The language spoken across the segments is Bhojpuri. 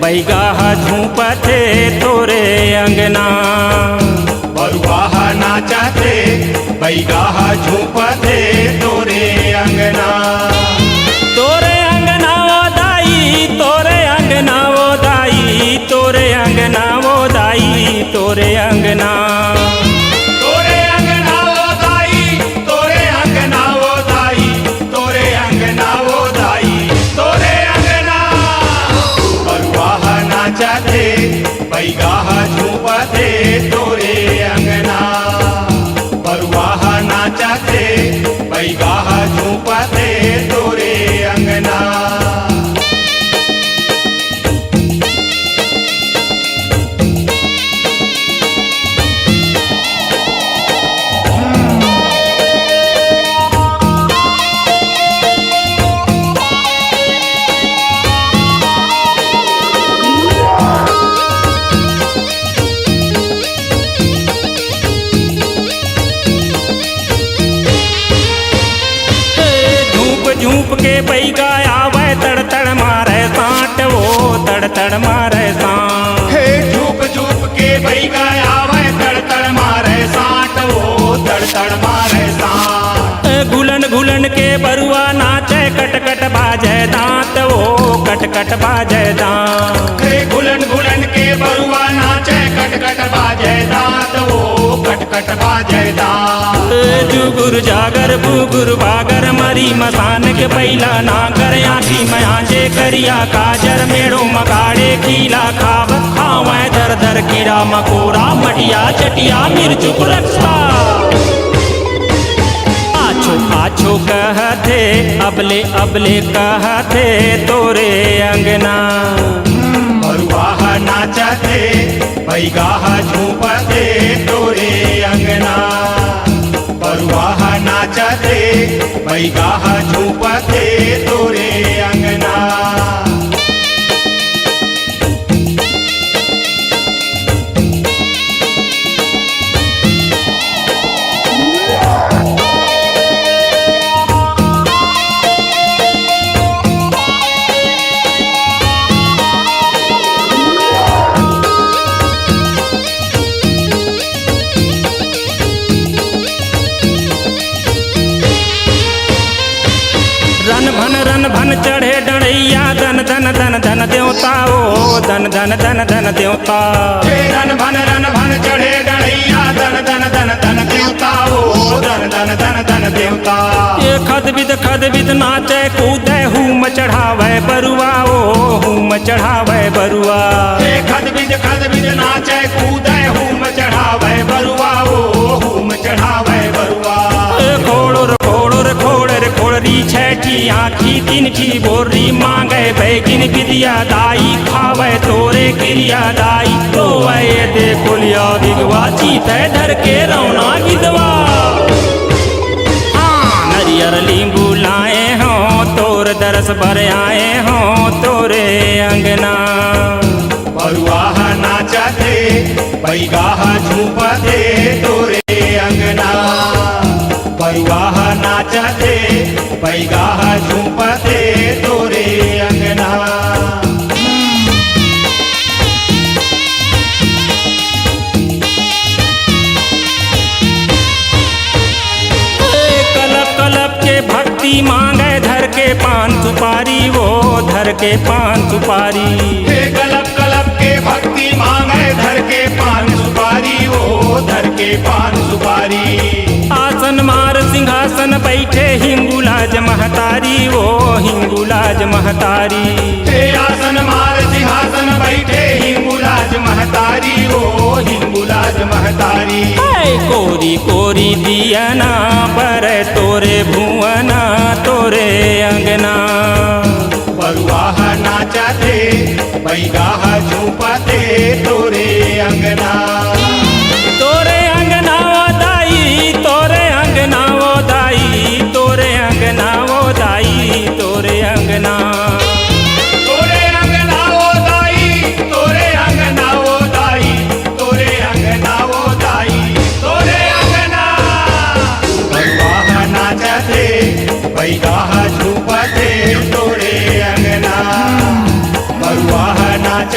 बैगाह झूपथे तोरे अंगना। बरुआह नाचते बैगाह झूपथे तोरे अंगना। तोरे अंगना वो दाई, तोरे अंगना वो दाई, तोरे अंगना वो दाई, तोरे अंगना। तोरे अंगना वो दाई, तोरे अंगना वो दाई, तोरे अंगना वो दाई, तोरे अंगना। बरुआह नाचते बैगाह झूपथे तोरे अंगना। बरुआह नाचते बैगाह झूपथे तोरे अंगना। झूप के बैगा आवे तड़ तड़ मारे सांट वो तड़ तड़ मारे सांट। हे झूप झूप के बैगा आवे तड़ तड़ मारे सांट वो तड़ तड़ मारे सांट। घुलन घुलन के बरुआ नाचे कट कट बाजे दांत वो कट कट बाजे दांत। हे घुलन घुलन के बरुआ नाचे कट कट बाजे दांत वो कट कट बाजे दांत। जुगुर जागर बुगुर बागर मरी मसान के पहला नागर आखी में आजे करिया काजर मेड़ो मगाड़े खीला खाव खावे धर धर कीड़ा मकोड़ा मटिया चटिया मिर्चुक रक्षा। आछो आछो कहते अबले अबले कहते तोरे अंगना। बरुआह नाचते बैगाह झूपथे तोरे अंगना। बरुआह नाचते बैगाह झूपथे तोरे अंगना। रन भन चढ़े डड़ैया धन धन धन धन देवता ओ धन धन धन धन देवता। रन भन चढ़े डड़ैया धन धन धन धन देवता ओ धन धन धन धन देवता। ये खद बिद नाचे कूदे हूम चढ़ावे बरुआ ओ हूम चढ़ावे बरुआ। ये खद बिद नाचे कूदे हूम चढ़ावे बरुआ ओ हूम चढ़ावे बरुआ। खोड़री छैठी आँखी तिनकी बोरी मांगे बैगिन विद्या दाई खावे तोरे क्रिया दाई। तो वह देखो लिया बिगवा चीते धर के रौना गिदवा। नरियर लींबू लाए हों तोर दरस भर आए हों तोरे अंगना। बरुआह नाचते बैगाह झूपथे तोरे अंगना। बरुआह नाचते बैगाह झूपथे तोरे अंगना। कलप कलप के भक्ति मांगे धर के पान सुपारी वो धर के पान सुपारी। कलप कलप के भक्ति मांगे धर के पान सुपारी वो धर के पान सुपारी। आसन मार सिंहासन बैठे हिंगुलाज महतारी वो हिंगुलाज महतारी। आसन मार सिंहासन बैठे हिंगुलाज महतारी वो हिंगुलाज महतारी। कोरी कोरी दियना पर तोरे भुवना तोरे अंगना। बरुआह नाचते बैगाह झूपथे तोरे अंगना। तोरे अंगना वो दाई, तोरे अंगना वो दाई, तोरे अंगना वो दाई, तोरे अंगना। तोरे अंगना वो दाई, तोरे अंगना वो दाई, तोरे अंगना वो दाई, तोरे अंगना। बरुआह नाचते बैगाह झूपथे तोरे अंगना। बरुआह नाच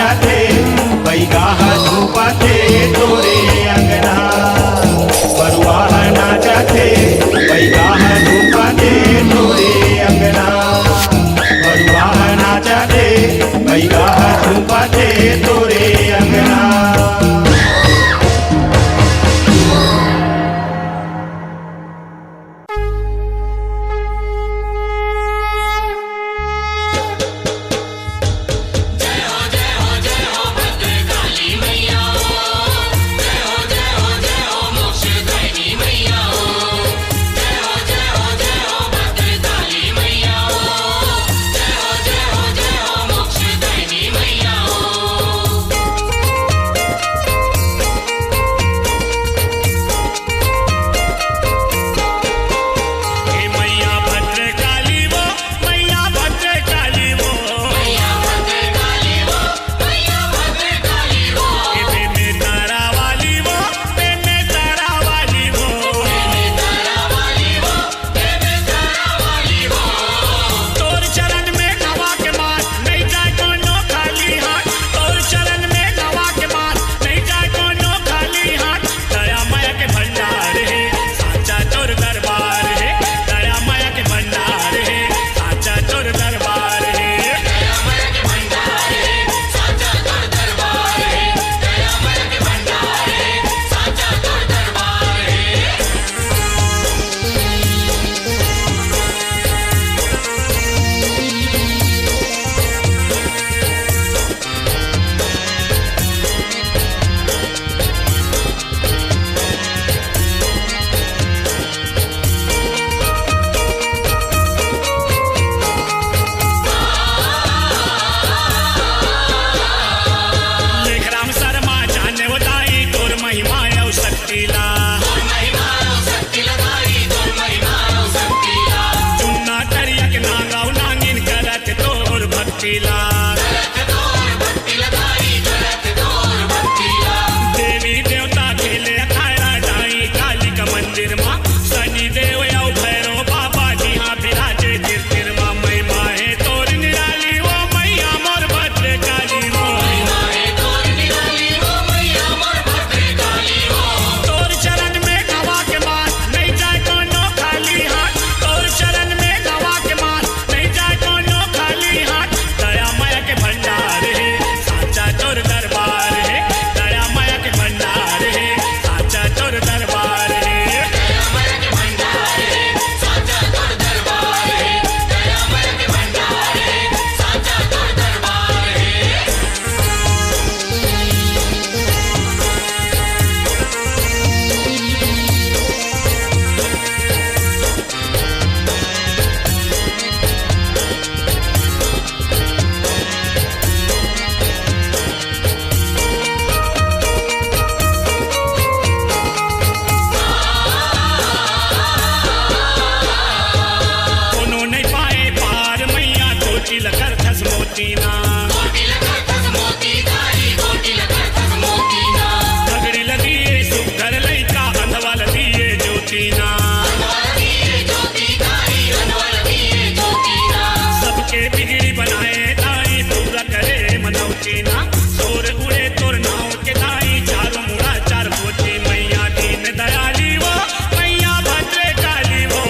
सोची ना सोर उड़े तोर नाव के दाई चारों मुड़ा चार पोची मैया दीन दयाली वो मैया भद्रे काली वो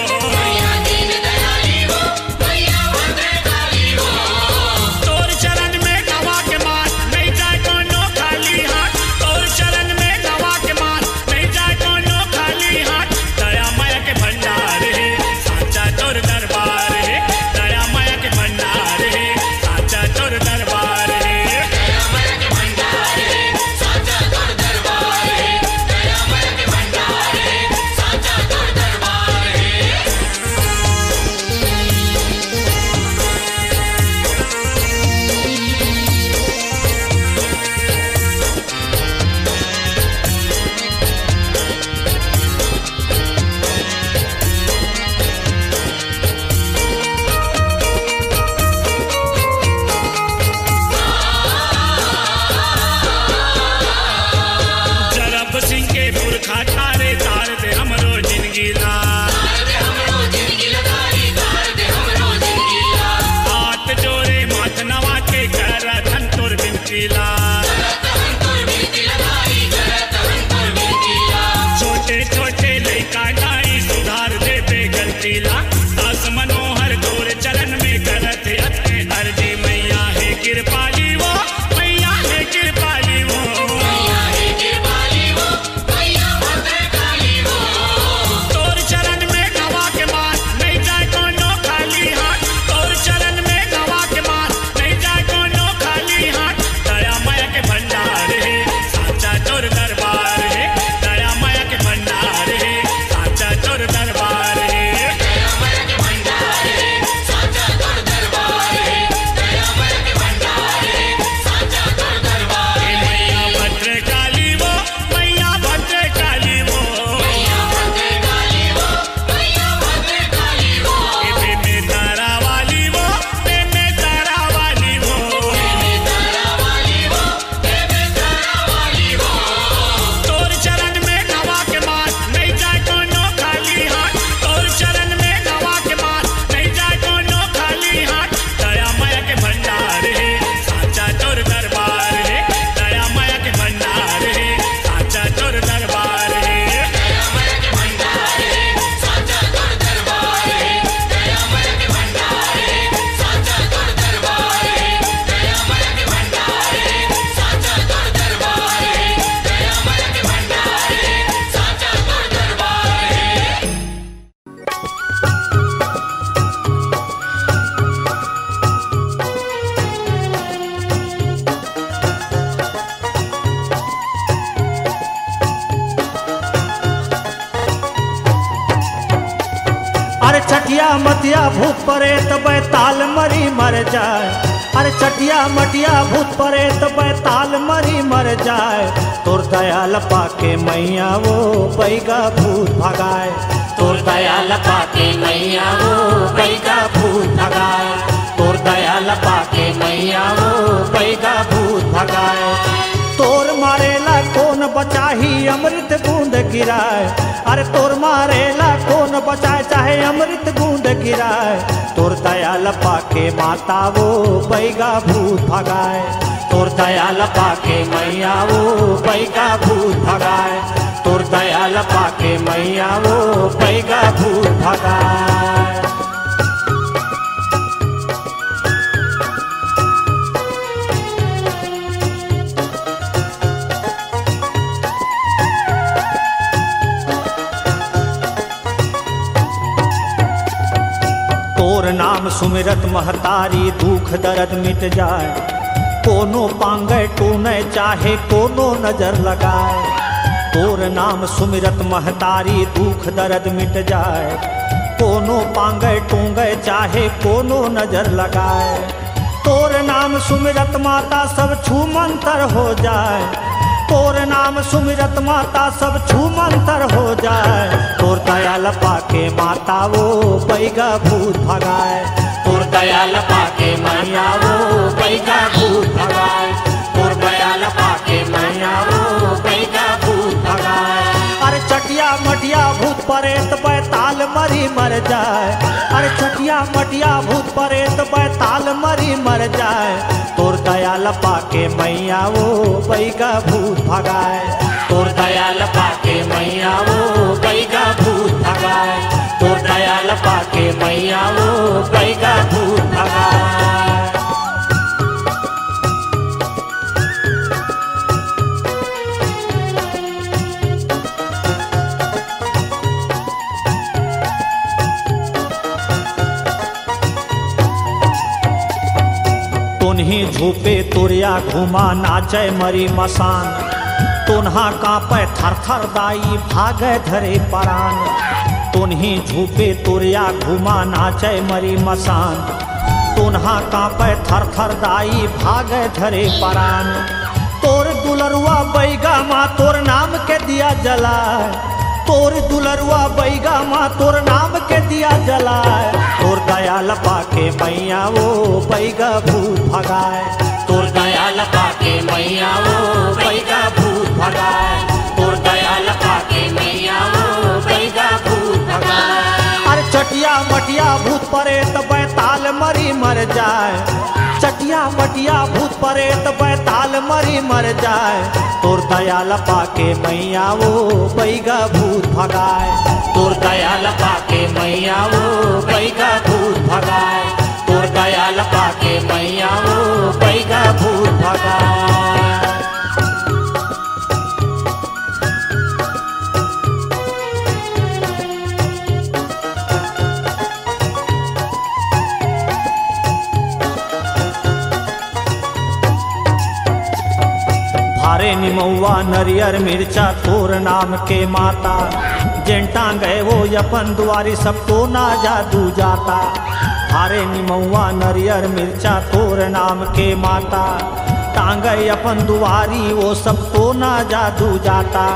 तोर चरण में नवा के मात नहीं जाए कोनो खाली हाथ तोर चरण में नवा के मात नहीं जाए कोनो खाली हाथ दया माया के भंडार है साचा तोर दरबार है दया माया के भंडार है साचा तोर दरबार है जरब सिंह के पुरखा तारे तार दे हमरो जिंदगी ला हाथ जोरे माथ नवा के कर धन तोर बिनती ला छोटे छोटे लइका नाई सुधार दे बे गलती ला दास मनोहर तोर चरण में करत अते अर्जी मैया है कृपाली वो मैया है कृपाली वो तोर चरण में नवा के मात नहीं जाए कोनो खाली हाथ तोर चरण में नवा के मात नहीं जाए कोनो खाली हाथ दया माया के भंडार है साचा तोर दरबार है दया माया के भंडार है साचा तोर दरबार है ए मैया भद्र काली वो मैया भद्र काली वो ए बे में तारा वाली वो बे में तारा वाली वो तोर चरण में नवा के मात नहीं जाए कोनो खाली हाथ तोर चरण में नवा के मात नहीं जाए कोनो खाली हाथ दया माया के भंडार है साचा तोर दरबार है दया माया के भंडार है साचा तोर दरबार है अरे चटिया मटिया भूत परे तो बैताल मरी मर जाए अरे चटिया मटिया भूत परे तो बैताल मरी मर जाए तोर दयाल पाके मैया वो बैगा भूत भगाए तोर दयाल पाके मैया वो बैगा भूत भगाए तोर दयाल पाके मैया वो बैगा भूत भगाए तोर मारेला कौन बचाही अमृत बूंद गिराए अरे तोर मारेला कौन बचाए चाहे अमृत बूंद गिराए तोर दयाल पाके माता वो बैगा भूत भगाए तोर दयाल पाके मैया वो बैगा भूत भगाए तोर दयाल पाके मैया वो बैगा भूत भगाए तोर नाम सुमिरत महतारी दुख दर्द मिट जाए कोनो पांगे टूने चाहे कोनो नजर लगाए तोर नाम सुमिरत महतारी दुख दर्द मिट जाए कोनो पांगे टूंगे चाहे कोनो नजर लगाए तोर नाम सुमिरत माता सब छू मंतर हो जाए तोर नाम सुमिरत माता सब छू मंतर हो जाए तोर दयाल पाके माता वो बैगा भूत भगाए तोर दयाल पाके मैया वो बैगा भूत भगाए तोर दयाल पाके मैया वो बैगा भूत भगाए अरे चटिया मटिया भूत प्रेत बैताल मरी मर जाए। अरे चटिया मटिया भूत प्रेत बैताल मरी मर जाए। तोर दयाल पाके मैया वो बैगा भूत भगाए। तोर दयाल पाके मैया वो बैगा भूत भगाए। तोर दयाल पाके मैया वो बैगा भूत भगाए। तुन्ही झूपे तुरिया घुमा नाचे मरी मसान। तुन्हा कांपे थर थर दाई भागे धरे परान। तुन्ही झूपे तुरिया घुमा नाचे मरी मसान। तुन्हा कांपे थर थर दाई भागे धरे परान। तोर दुलरुआ बैगा माँ तोर नाम के दिया जलाए। तोर दुलरुआ बैगा माँ तोर नाम के दिया जलाए। तोर दयाल पाके मैया वो बैगा भूत भगाए। तोर दयाल पाके मैया वो बैगा भूत भगाए। तोर दयाल पाके मैया वो बैगा भूत भगाए। अरे चटिया मटिया भूत प्रेत बैताल मरी मर जाए। चटिया मटिया भूत प्रेत बैताल मरी मर जाए। तोर दयाल पाके मैया वो बैगा भूत भगाए। तोर दयाल पाके मैया वो बैगा भूत भगाए। तोर दयाल पाके मैया वो बैगा भूत भगाए। भारे निमौआ नरियर मिर्चा तोर नाम के माता। जेंटा गए वो अपन दुआरी सब तो ना जादू जाता। भारे निमौआ नरियर मिर्चा तोर नाम के माता। टांगे अपन दुआरी वो सब तो ना जादू जाता।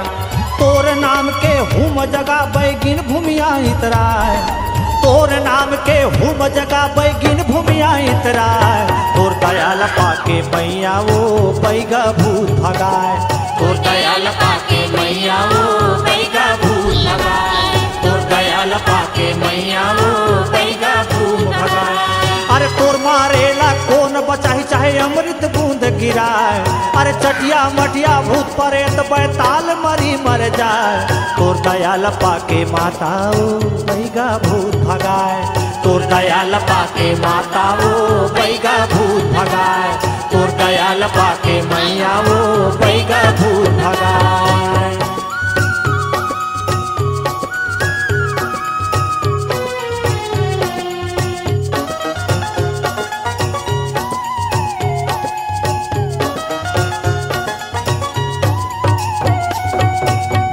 तोर नाम के हुम जगह बैगिन भूमिया इतराए। तोर नाम के हुम जगह बैगिन भूमिया इतराए। तोर दयाल पाके मैया वो बैगा भूत भगाए। तोर दयाल पाके मैया वो बैगा भूत भगाए। तोर दयाल पाके मैया वो बैगा भूत भगाए। अरे तोर मारेला कौन बचाही चाहे अमृत बूंद गिराए। अरे चटिया मटिया भूत प्रेत बैताल मरी मर जाए। तोर दयाल पाके माता वो बैगा भूत भगाए। तोर दयाल पाके माता वो बैगा भूत भगाए। तोर दयाल पाके मैया वो बैगा भूत भगाए।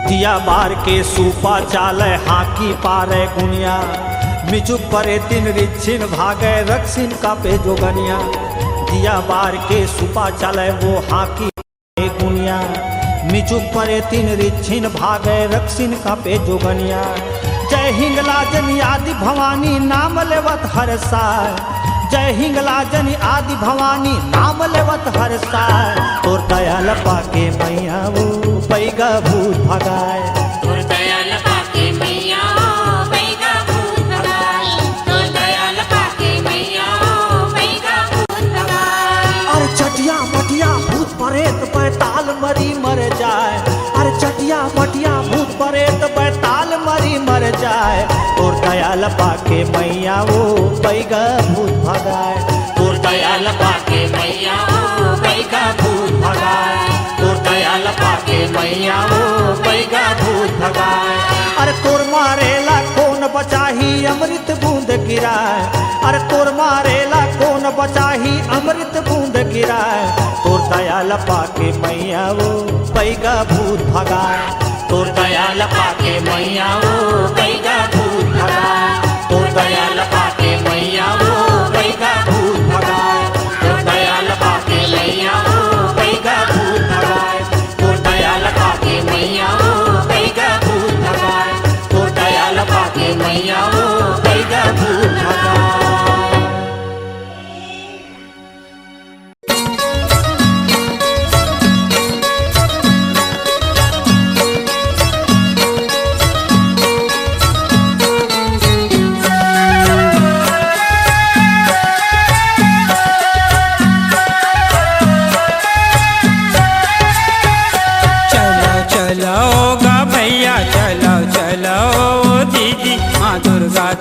दिया बार के सूपा चाले हाकी पारे गुनिया। मिचुक परे तीन रिच्छिन भागे रक्षिन का पे जोगनिया। दिया बार के सूपा चाले वो हाकी पारे गुनिया। मिचुक परे तीन रिच्छिन भागे रक्षिन का पे जोगनिया। जय हिंगलाजन आदि भवानी नाम लेवत हर साय। जय हिंगलाजन आदि भवानी नाम लेवत हर साय। तोर दयाल पाके मैया वो बैगा भूत भगाए। तोर दयाल पाके मैया वो बैगा भूत भगाए। तोर दयाल पाके मैया वो बैगा भूत भगाए। अरे चटिया मटिया भूत प्रेत बैताल मरी मर जाए। अरे चटिया मटिया भूत प्रेत बैताल मरी मर जाए। तोर दयाल पाके मैया वो बैगा भूत भगाए। तोर दयाल पाके मैया वो बैगा भूत भगाए। तोर दयाल पाके मैया वो बैगा भूत भगाए। अरे तोर मारेला कौन बचाही अमृत बूंद गिराए। अरे तोर मारेला कौन बचाही अमृत बूंद गिराए। तोर दयाल पाके मैया वो बैगा भूत भगाए। तोर दयाल पाके मैया वो बैगा भूत भगाए। तोर दयाल पाके मैया वो बैगा भूत भगाए। तोर दयाल पाके मैया वो बैगा भूत भगाए। तोर दयाल पाके मैया वो बैगा भूत भगाए। तोर दयाल पाके मैया वो बैगा भूत भगाए।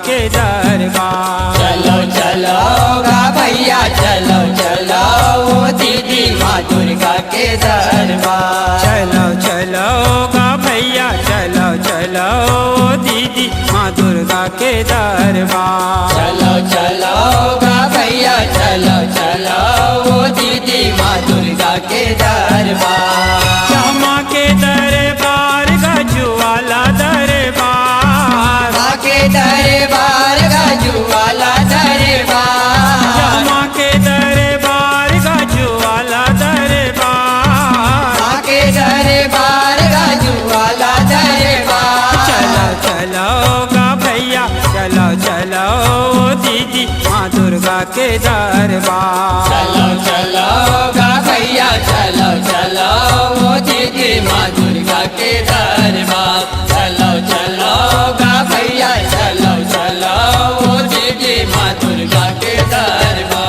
के दरबार। चलो चलो गा भैया चलो चलो ओ दीदी माँ दुर्गा के दरबार। चलो चलो गा भैया चलो चलो दीदी माँ दुर्गा के दरबार। चलो चलो गा भैया चलो चलो ओ दीदी माँ दुर्गा के दरबार। माँ के दरबार गजुवाला दरबार। माँ के दरबार गजुवाला दरबार। माँ के दरबार गजुवाला दरबार। माँ के दरबार गजुवाला दरबार। चलो चलो गा भैया चलो चलो दीदी माँ दुर्गा के दरबार। चलो चलो गा भैया चलो चलो ओ दीदी माँ दुर्गा के दरबार। चलो चलो गा भैया चलो चलो ओ दीदी माँ दुर्गा के दरबार।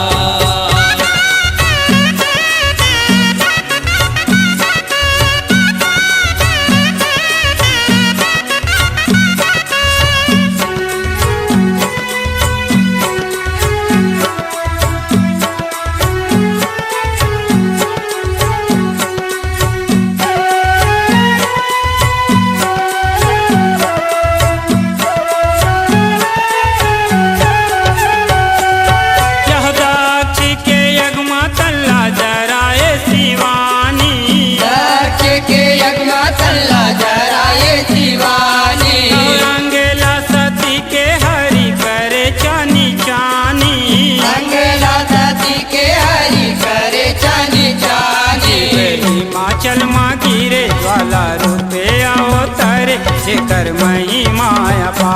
चल माँ गिरे ज्वाला रुपया उतरे शेखर मही माया पा।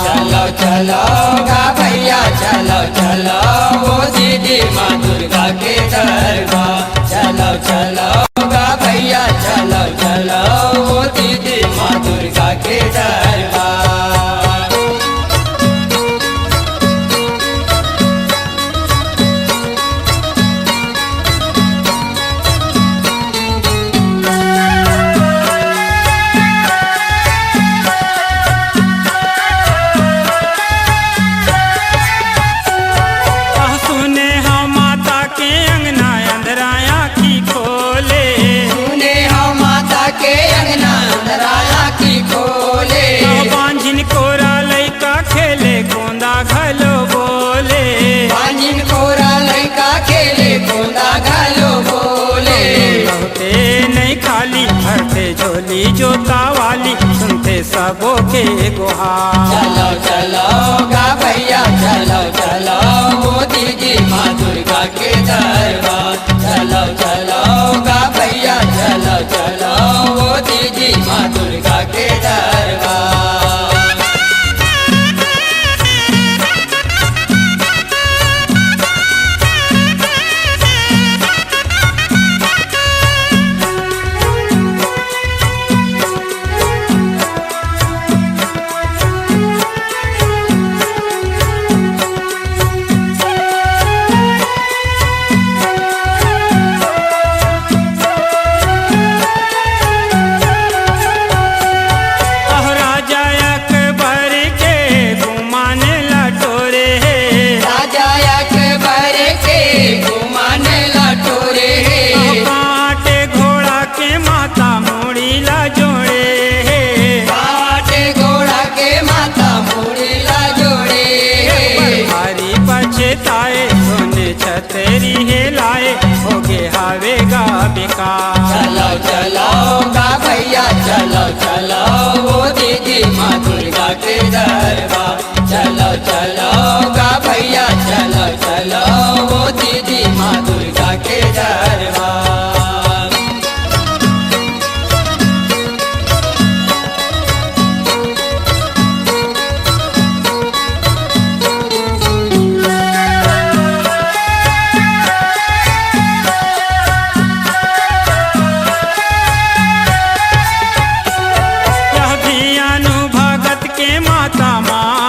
चलो चलो गा भैया चलो चलो ओ दीदी माँ दुर्गा के दरबार। चलो चलो गा भैया चलो चलो ओ दीदी माँ दुर्गा के दरबार। झोली जोता वाली सुनते सबों के गुहार। चलो चलो गा भैया चलो चलो ओ दीदी माँ दुर्गा के दरबार। चलो चलो गा भैया चलो चलो ओ दीदी माँ दुर्गा के दरबार। तेरी है लाए होगे हावेगा बेकार। चलो चलो गा भैया चलो चलो ओ दीदी माँ दुर्गा के दरबार। चलो चलो गा भैया चलो चलो ओ दीदी माँ दुर्गा के दरबार। माता माँ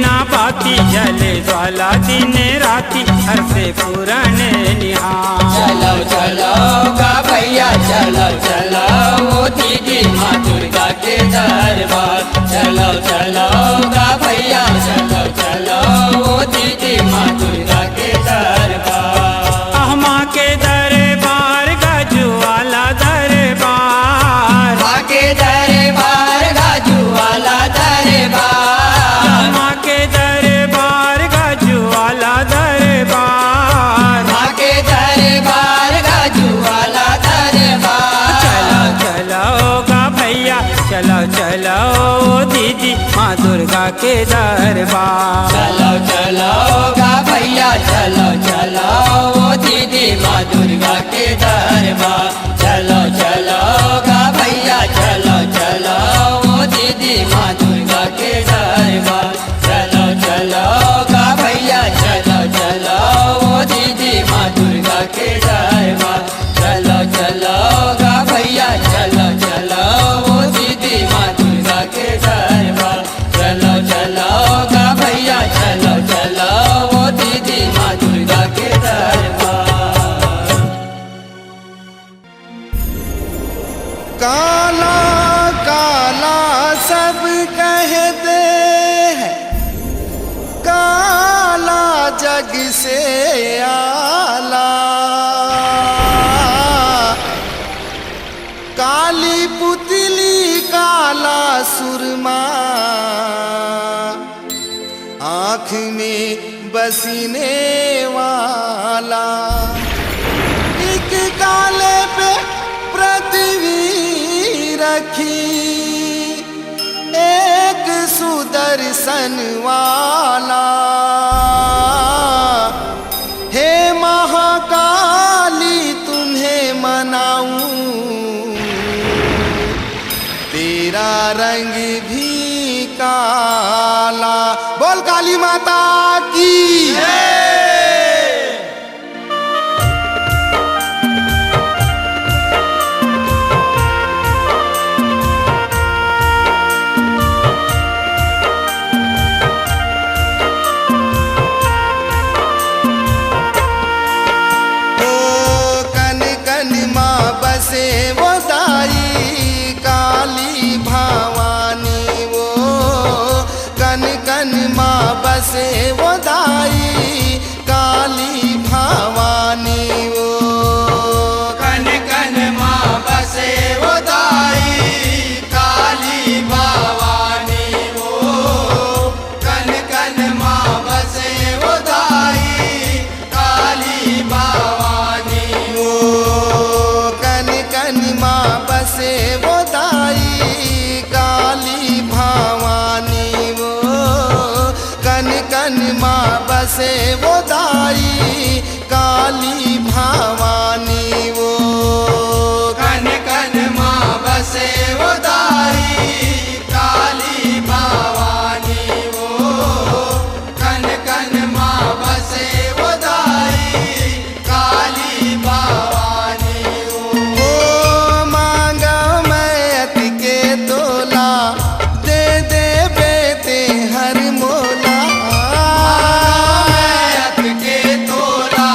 ना बाती जले ज्वाला दिन राती हर से पुराने निहार चलो चलो गा भैया चलो चलो वो दीदी माँ दुर्गा के दरबार चलो चलो गा भैया चलो चलो वो दीदी माँ दुर्गा के दरबार अहमा के दरबार गाजू वाला दरबार माँ के दरबार गाजू वाला दरबार अहमा के दरबार गाजू वाला दरबार माँ के दरबार गाजू वाला दरबार चलो चलो गा भैया चलो चलो दीदी माँ दुर्गा के दरबार चलो चलो गा भैया चलो चलो वो दीदी माँ दुर्गा के दरबार चलो चलो गा भैया चलो चलो वो दीदी माँ दुर्गा के दरबार चलो चलो गा भैया चलो चलो वो दीदी माँ दुर्गा के दरबार चलो चलो गा भैया चलो चलो वो दीदी माँ दुर्गा के दरबार चलो चलो गा भैया चलो चलो वो दीदी माँ दुर्गा के दरबार काला काला सब कहते हैं काला जग से आला काली पुतली काला सुरमा आँख में बसने वाला एक काले पे पृथ्वी रखी एक सुदर्शन वाला हे महाकाली तुम्हें मनाऊं तेरा रंग भी काला बोल काली माता की बसे वो दाई काली भवानी वो कन कन माँ बसे वो दाई काली भवानी वो कन कन माँ बसे वो दाई काली भवानी वो कन कन माँ बसे वो दाई काली भवानी वो कन कन माँ बसे वो दाई काली भवानी वो कन कन माँ बसे वो दाई काली भवानी वो कन कन माँ बसे वो दाई काली भवानी वो कन कन माँ बसे वो दाई काली भवानी ओ मांगा मैं अति के तोला दे दे बेटे हर मोला के तोला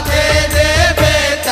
दे दे बेटा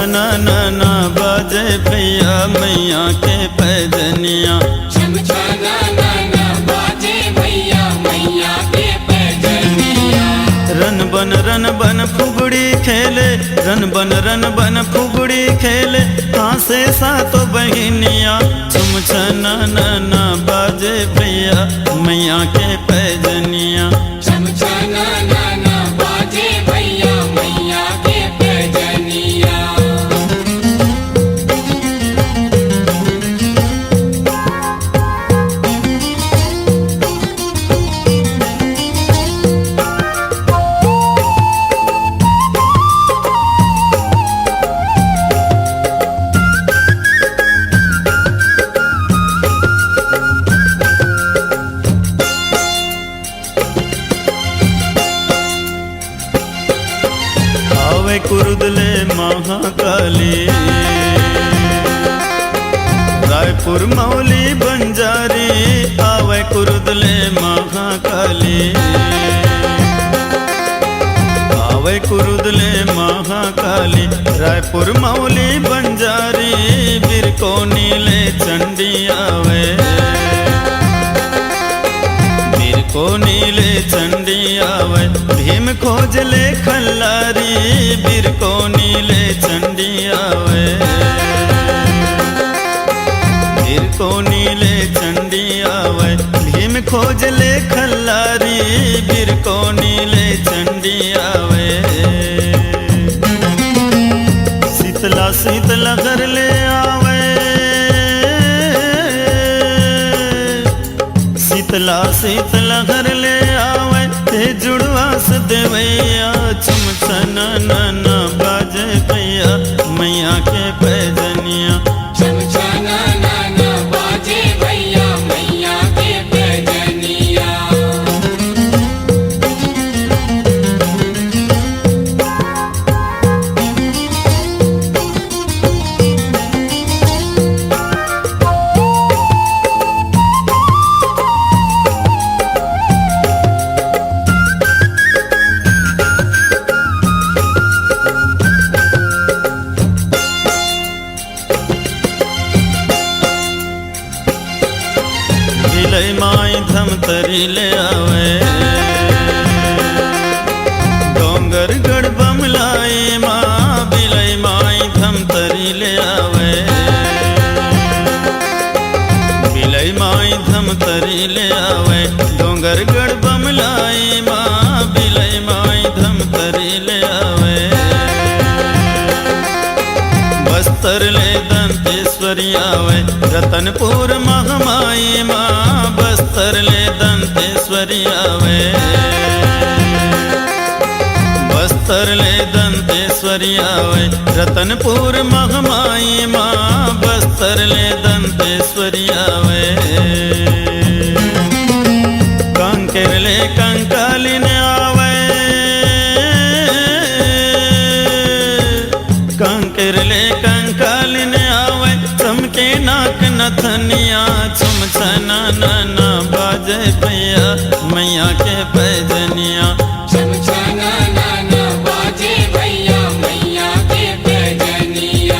छना ना बाजे भैया मैया के पैजनिया छम छना ना बाजे भैया मैया के पैजनिया। रन बन फुगड़ी खेले रन बन फुगड़ी खेले हासे सातो बहिनिया छम छना ना बाजे भैया मैया के पैजनिया छम छना ना बाजे भैया मैया के पैजनिया। आवे कुरुदले महाकाली रायपुर मौली बंजारी आवे कुरुदले महाकाली आवे कुरुदले महाकाली रायपुर मौली बंजारी बिरको नीले चंडी आवे बिरको नीले चंडी आवे भीम खोजले खल्लारी बिरको नीले चंडी आवे बिरको नीले चंडी आवे भीम खोजले खल्लारी बिरको नीले चंडी आवे शीतला घर ले आवे शीतला घर ले आवे ते जुड़वा से देवैया छम छना ना बाजे भैया मैया के पैजनिया छम छना ना बाजे भैया मैया के पैजनिया। बिलई माई धमतरी ले आवे डोंगर गढ़ बमलाई माँ बिलई माई धमतरी ले आवे बिलई माई धमतरी ले आवे डोंगर गढ़ बमलाई माँ बिलई माई धमतरी ले आवे बस्तर ले दंतेश्वरी आवे रतनपुर महामाई माँ बस्तर ले दंतेश्वरी आवे बस्तर ले दंतेश्वरी आवे रतनपुर महामाई माँ बस्तर ले दंतेश्वरी आवे कांकेर ले कंकालिन आवे कांकेर ले कंकालिन आवे चमके नाक नथनिया छम छना ना बाजे भैया मैया के पैजनिया छम छना ना बाजे भैया मैया के पैजनिया।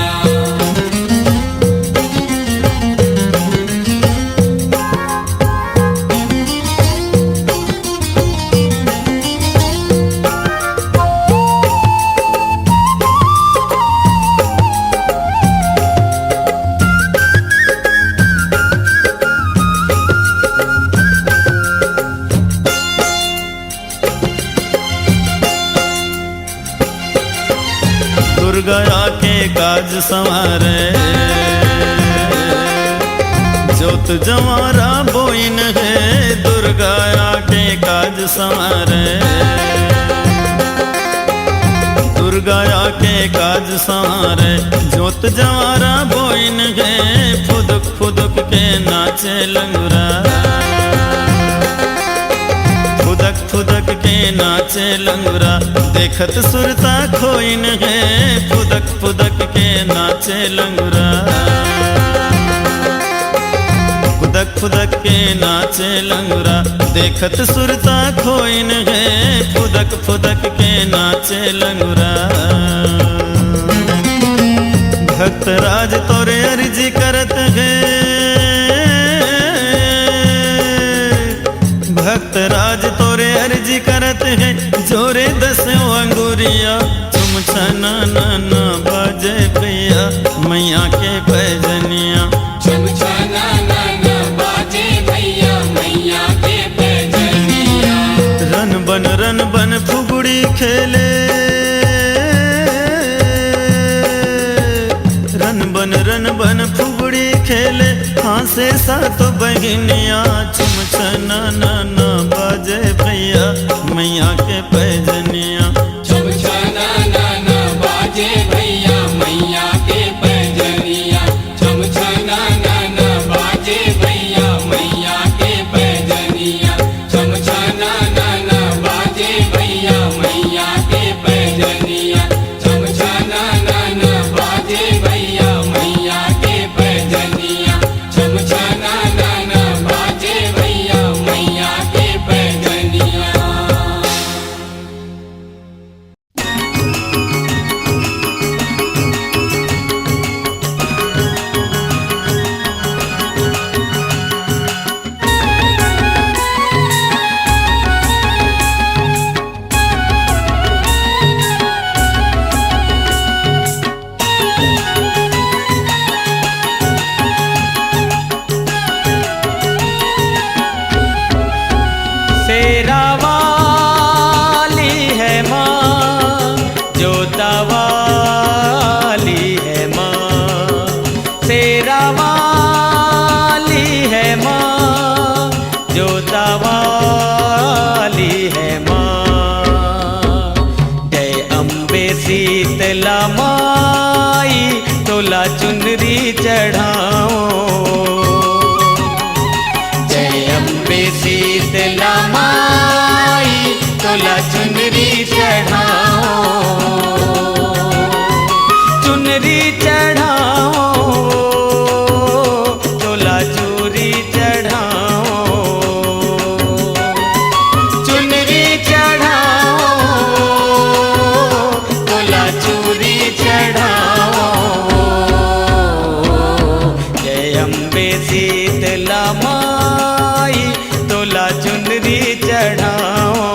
दुर्गा के काज संवारे जोत जवारा बोइन है दुर्गा के काज संवारे दुर्गा के काज संवारे जोत जवारा बोइन है फुदक फुदक के नाचे लंगुरा फुदक फुदक के नाचे लंगुरा देखत सुरता खोइन है फुदक फुदक के नाचे लंगुरा फुदक फुदक के नाचे लंगुरा देखत सुरता खोइन है फुदक फुदक के नाचे लंगुरा भक्त राज तोरे अर्जी करत है, भक्त राज तोरे अर्जी करत है, जोरे 10 अंगुरिया तुम छना ना बाजे भैया मैया के पैजनिया। छम छना ना बाजे भैया मैया के पैजनिया। रन बन फुगड़ी खेले, रन बन फुगड़ी खेले, हाँसे सात बहनिया छम छना ना बाजे भैया मैया के पैजनिया। छम छना ना बाजे भैया मैया के पैजनिया। छम छना ना बाजे भैया मैया के पैजनिया। छम छना ना बाजे भैया मैया के पैजनिया। छम छना ना बाजे भैया मैया के पैजनिया। छम छना ना बाजे भैया मैया के पैजनिया। शेरा वाली है माँ, जोता वाली है माँ। शेरा वाली है माँ, जोता वाली है माँ। जय अम्बे शीतला माई, तोला चुनरी चढ़ाओ। जय अम्बे शीतला माई, तोला चुनरी चढ़ाओ। चुनरी चढ़ाओ, तोला चूरी चढ़ाओ। चुनरी चढ़ाओ, तोला चूरी चढ़ाओ। जय अम्बे शीतला माई, तोला चुनरी चढ़ाओ।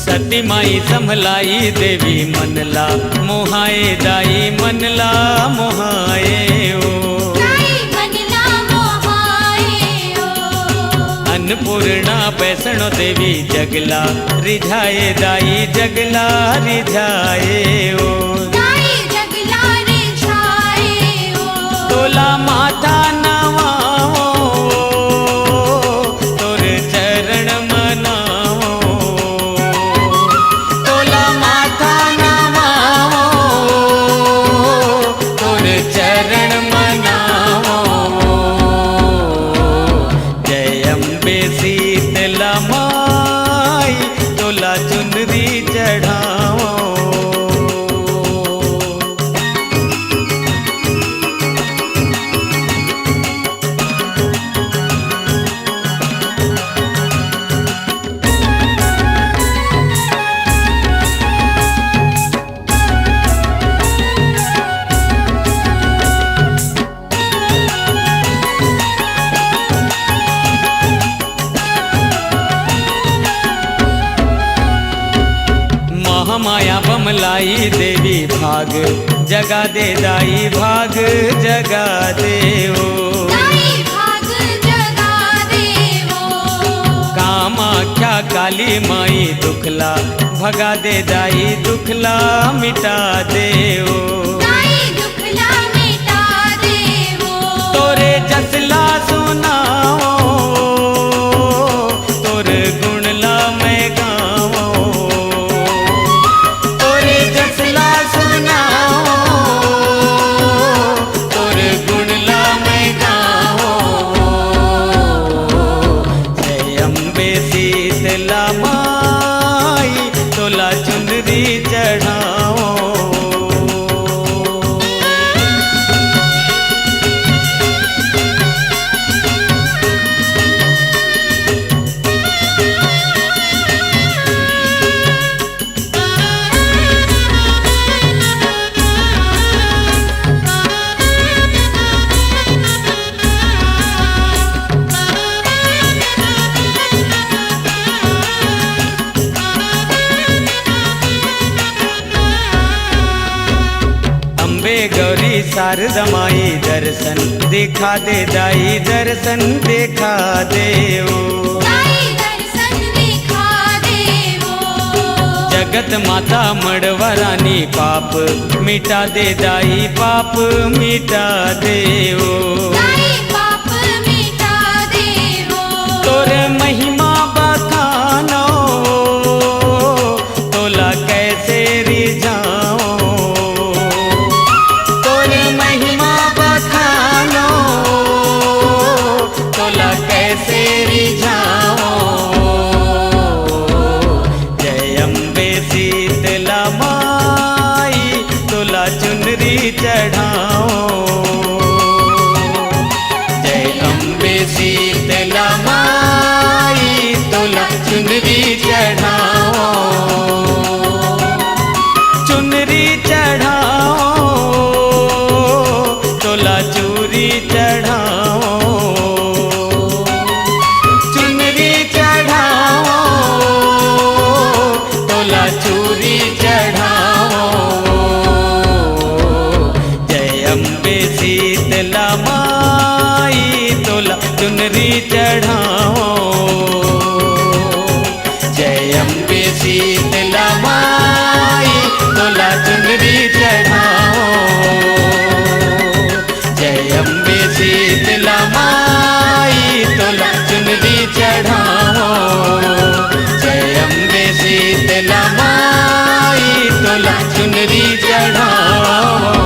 सती माई संभलाई देवी मनला मोहाए दाई मनला मोहाए ओ। दाई मनला मोहाए ओ। अन्नपूर्णा पैसणो देवी जगला रिझाए दाई जगला रिझाए ओ। दाई जगला रिझाए ओ। तोला माथा नवाओ, तोरे चरण मनाओ। तोला माथा नवाओ, तोरे चरण मनाओ। जय अम्बे शीतला माई, तोला चुनरी चढ़ाओ। महामाया बमलाई देवी भाग जगा दे दाई भाग जगा दे ओ। दाई भाग जगा दे ओ। कामाख्या काली माई दुखला भगा दे दाई दुखला मिटा दे ओ। दाई दुखला मिटा दे ओ। तोरे जसला सुनाओ, तोरे गुणला मैं गाओ। तोरे जसला सुनाओ, अम्बे शीतला माई तोला चुनरी चढ़ाओ। अम्बे गौरी शारदा माई दर्शन दिखा दे दाई दर्शन दिखा दे ओ। दाई दर्शन दिखा देवो। जगत माता मड़वरानी पाप मिटा दे दाई पाप मिटा दे ओ। दाई पाप मिटा देवो। तोरे महिमा बखानो तोला कैसे रिझाओ। तोरे महिमा बखानो तोला कैसे रिझाओ। जय अम्बे शीतला माई तोला चुनरी चढ़ाओ। जय अम्बे शीतला माई तोला चुनरी चढ़ाओ। चुनरी चढ़ाओ तोला चूरी चढ़ाओ। चुनरी चढ़ाओ तोला चूरी चढ़ाओ। जय अम्बे शीतला माई तोला चुनरी चढ़ाओ। जय अम्बे शीतला माई तोला चुनरी चढ़ाओ। जय अम्बे शीतला माई तोला चुनरी चढ़ाओ। जय अम्बे शीतला माई तोला चुनरी चढ़ाओ।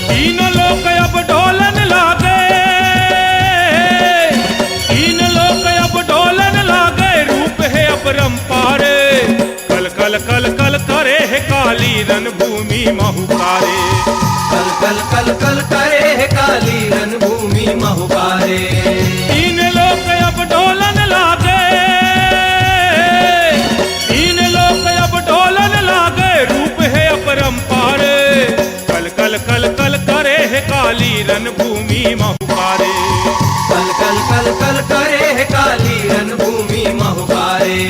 तीन लोक अब डोलन लागे, तीन लोक अब डोलन लागे, रूप है अपरंपारे। कल कल कल कल करे है काली रणभूमि महुकारे। कल कल कल कल करे है काली रणभूमि महुकारे। तीन लोक अब डोलन लागे, तीन लोक अब डोलन लागे, रूप है अपरंपारे। कल कल कल कल करे है काली रणभूमि महुकारे। कल कल कल कल करे है काली रणभूमि महुकारे।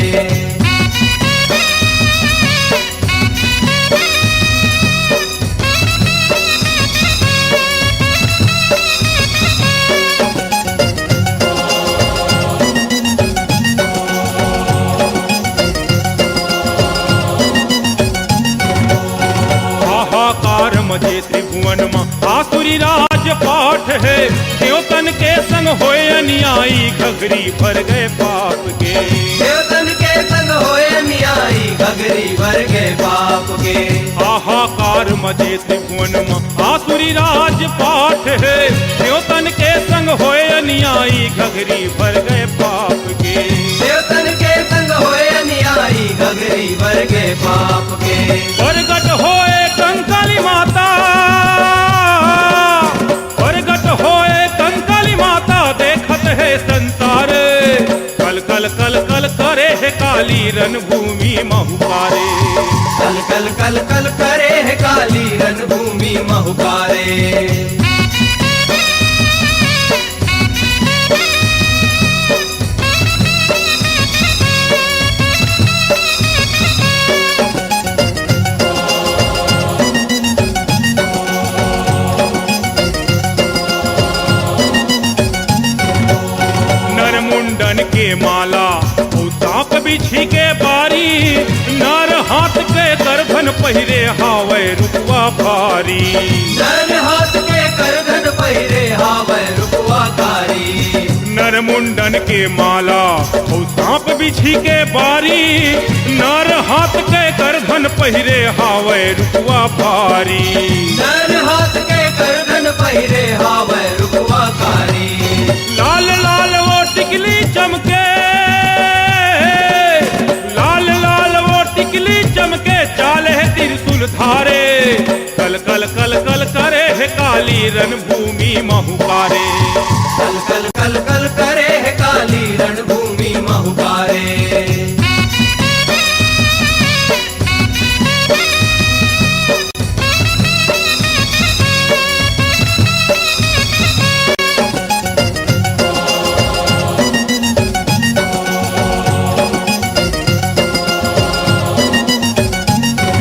हाहाकार मजे त्रिभुवन में आसुरी राज पाठ है। देवतन के संग होए अनुयायी घगरी भर गए पाप के। देवतन के संग होए न्यायी घगरी भर गए पाप के। हाहाकार मजे त्रिभुवन में आसुरी राज पाठ है। देवतन के संग होए अनुयायी घगरी भर गए पाप के। देवतन के संग होए न्यायी घगरी भर गए पाप के। प्रगट होए कंकाली माता, प्रगट होए कंकाली माता, देखत है संसार। कल कल कल कल करे है काली रणभूमि महुकारे। कल कल कल कल करे है काली रणभूमि महुकारे। के माला ओ सांप बिछी के बारी नर हाथ के गर्दन पहिरे हावे रुपवा भारी नर हाथ के करधन पहिरे हावै रुपवा कारी नर मुंडन के माला ओ सांप बिछी के बारी नर हाथ के गर्दन पहिरे हावे रुपवा भारी नर हाथ के करधन पहिरे हावै रुपवा कारी लाल लाल वो टिकली चमके लाल लाल वो टिकली चमके चाले है त्रिशूल धारे कल कल कल कल करे है काली रणभूमि महुकारे कल कल कल कल करे है काली रणभूमि महुकारे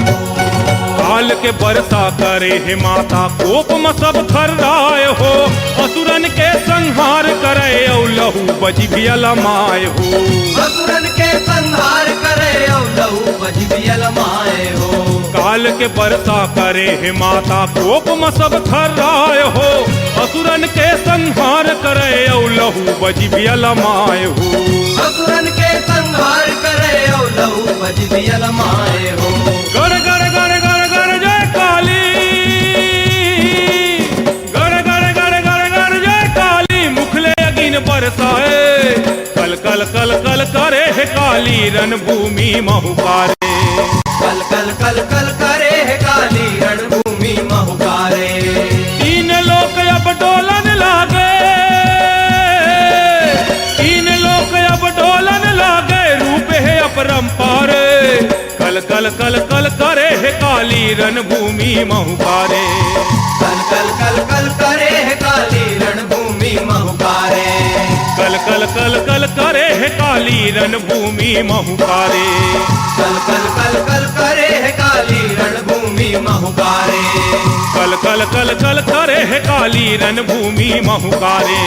काल के बरसा करे हे माता कोप में सब थर्राए हो असुरन के संहार करे औ लहू बजी भी अलमाए हो असुरन के संहार करे और लहू बजबियल माए हो काल के बरसा करे हे माता कोप में सब थर्राए हो असुरन के संहार करे औ लहू बजी भी अलमाए हो असुरन के संहार करे और लहू बजबियल माए हो गड़ गड़ गड़ गड़ गड़ जय काली गड़ गड़ गड़ गड़ गड़ जय काली मुखले अगिन बरसाए कल कल कल कल करे है काली रणभूमि महुकारे कल कल कल कल करे है काली रणभूमि महुकारे तीन लोक अब डोलन लागे तीन लोक अब डोलन लागे रूप है अपरंपार कल कल कल कल करे है काली रणभूमि महुकारे कल कल कल कल करे है काली रणभूमि महुकारे कल कल कल कल करे है काली रणभूमि महुकारे कल कल कल कल करे है काली रणभूमि महुकारे कल कल कल कल करे है काली रणभूमि महुकारे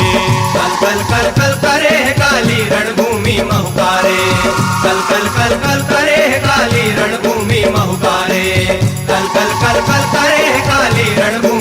कल कल कल कल करे है काली रणभूमि महुकारे कल कल कल कल करे है काली रणभूमि महुकारे कल कल कल कल करे है काली रणभूमि